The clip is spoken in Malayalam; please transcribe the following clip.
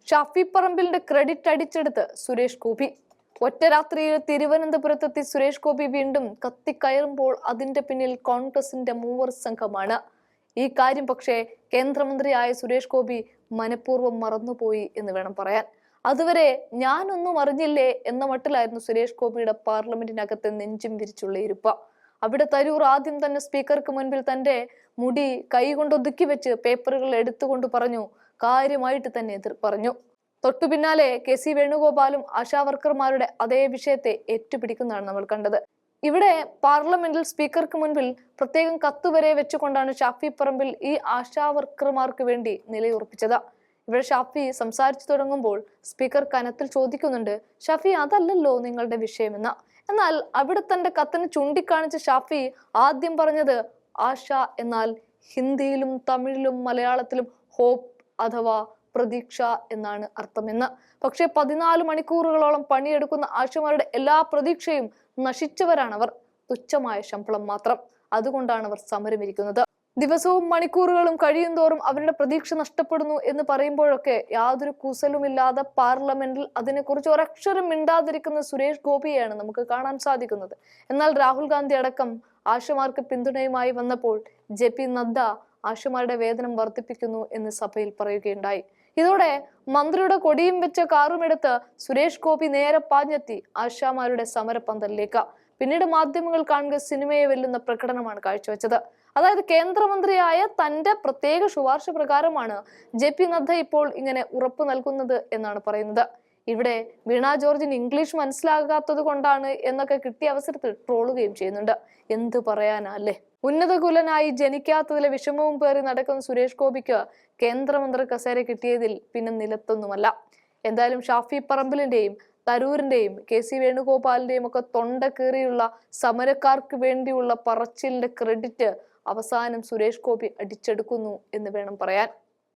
ഷാഫി പറമ്പിലിന്റെ ക്രെഡിറ്റ് അടിച്ചെടുത്ത് സുരേഷ് ഗോപി. ഒറ്റ രാത്രിയിൽ തിരുവനന്തപുരത്തെത്തി സുരേഷ് ഗോപി വീണ്ടും കത്തിക്കയറുമ്പോൾ അതിന്റെ പിന്നിൽ കോൺഗ്രസിന്റെ മൂവർ സംഘമാണ്. ഈ കാര്യം പക്ഷേ കേന്ദ്രമന്ത്രിയായ സുരേഷ് ഗോപി മനഃപൂർവ്വം മറന്നുപോയി എന്ന് വേണം പറയാൻ. അതുവരെ ഞാനൊന്നും അറിഞ്ഞില്ലേ എന്ന മട്ടിലായിരുന്നു സുരേഷ് ഗോപിയുടെ പാർലമെന്റിനകത്തെ നെഞ്ചും വിരിച്ചുള്ള ഇരുപ്പ്. അവിടെ തരൂർ ആദ്യം തന്നെ സ്പീക്കർക്ക് മുൻപിൽ തന്റെ മുടി കൈകൊണ്ട് ഒതുക്കി വെച്ച് പേപ്പറുകൾ എടുത്തുകൊണ്ട് പറഞ്ഞു, കാര്യമായിട്ട് തന്നെ എതിർ പറഞ്ഞു. തൊട്ടു പിന്നാലെ കെ.സി. വേണുഗോപാലും ആശാവർക്കർമാരുടെ അതേ വിഷയത്തെ ഏറ്റുപിടിക്കുന്നതാണ് നമ്മൾ കണ്ടത്. ഇവിടെ പാർലമെന്റിൽ സ്പീക്കർക്ക് മുൻപിൽ പ്രത്യേകം കത്തുവരെ വെച്ചുകൊണ്ടാണ് ഷാഫി പറമ്പിൽ ഈ ആശാവർക്കർമാർക്ക് വേണ്ടി നിലയുറപ്പിച്ചത്. ഇവിടെ ഷാഫി സംസാരിച്ചു തുടങ്ങുമ്പോൾ സ്പീക്കർ കനത്തിൽ ചോദിക്കുന്നുണ്ട്, ഷാഫി അതല്ലല്ലോ നിങ്ങളുടെ വിഷയമെന്ന്. എന്നാൽ അവിടെ തന്റെ കത്തിന് ചൂണ്ടിക്കാണിച്ച ഷാഫി ആദ്യം പറഞ്ഞത് ആശ എന്നാൽ ഹിന്ദിയിലും തമിഴിലും മലയാളത്തിലും ഹോപ്പ് അഥവാ പ്രതീക്ഷ എന്നാണ് അർത്ഥമെന്ന്. പക്ഷെ 14 മണിക്കൂറുകളോളം പണിയെടുക്കുന്ന ആശമാരുടെ എല്ലാ പ്രതീക്ഷയും നശിച്ചവരാണവർ. തുച്ഛമായ ശമ്പളം മാത്രം. അതുകൊണ്ടാണ് അവർ സമരമിരിക്കുന്നത്. ദിവസവും മണിക്കൂറുകളും കഴിയും തോറും അവരുടെ പ്രതീക്ഷ നഷ്ടപ്പെടുന്നു എന്ന് പറയുമ്പോഴൊക്കെ യാതൊരു കൂസലുമില്ലാതെ പാർലമെന്റിൽ അതിനെക്കുറിച്ച് ഒരക്ഷരം മിണ്ടാതിരിക്കുന്ന സുരേഷ് ഗോപിയെയാണ് നമുക്ക് കാണാൻ സാധിക്കുന്നത്. എന്നാൽ രാഹുൽ ഗാന്ധി അടക്കം ആശമാർക്ക് പിന്തുണയുമായി വന്നപ്പോൾ JP നദ്ദ ആശമാരുടെ വേതനം വർദ്ധിപ്പിക്കുന്നു എന്ന് സഭയിൽ പറയുകയുണ്ടായി. ഇതോടെ മന്ത്രിയുടെ കൊടിയും വെച്ച കാറുമെടുത്ത് സുരേഷ് ഗോപി നേരെ പാഞ്ഞെത്തി ആശാമാരുടെ സമരപന്തലിലേക്ക്. പിന്നീട് മാധ്യമങ്ങൾ കാണുക സിനിമയെ വെല്ലുന്ന പ്രകടനമാണ് കാഴ്ചവെച്ചത്. അതായത് കേന്ദ്രമന്ത്രിയായ തന്റെ പ്രത്യേക ശുപാർശ പ്രകാരമാണ് JP നദ്ദ ഇപ്പോൾ ഇങ്ങനെ ഉറപ്പ് നൽകുന്നത് എന്നാണ് പറയുന്നത്. ഇവിടെ വീണ ജോർജിന് ഇംഗ്ലീഷ് മനസ്സിലാകാത്തത് കൊണ്ടാണ് എന്നൊക്കെ കിട്ടിയ അവസരത്തിൽ ട്രോളുകയും ചെയ്യുന്നുണ്ട്. എന്ത് പറയാനാ അല്ലേ? ഉന്നതകുലനായി ജനിക്കാത്തതിലെ വിഷമവും പേറി നടക്കുന്ന സുരേഷ് ഗോപിക്ക് കേന്ദ്രമന്ത്രി കസേര കിട്ടിയതിൽ പിന്നെ നിലത്തൊന്നുമല്ല. എന്തായാലും ഷാഫി പറമ്പിലിന്റെയും തരൂരിന്റെയും കെ.സി. വേണുഗോപാലിന്റെയും ഒക്കെ തൊണ്ട കീറിയുള്ള സമരക്കാർക്ക് വേണ്ടിയുള്ള പറച്ചിലിന്റെ ക്രെഡിറ്റ് അവസാനം സുരേഷ് ഗോപി അടിച്ചെടുക്കുന്നു എന്ന് വേണം പറയാൻ.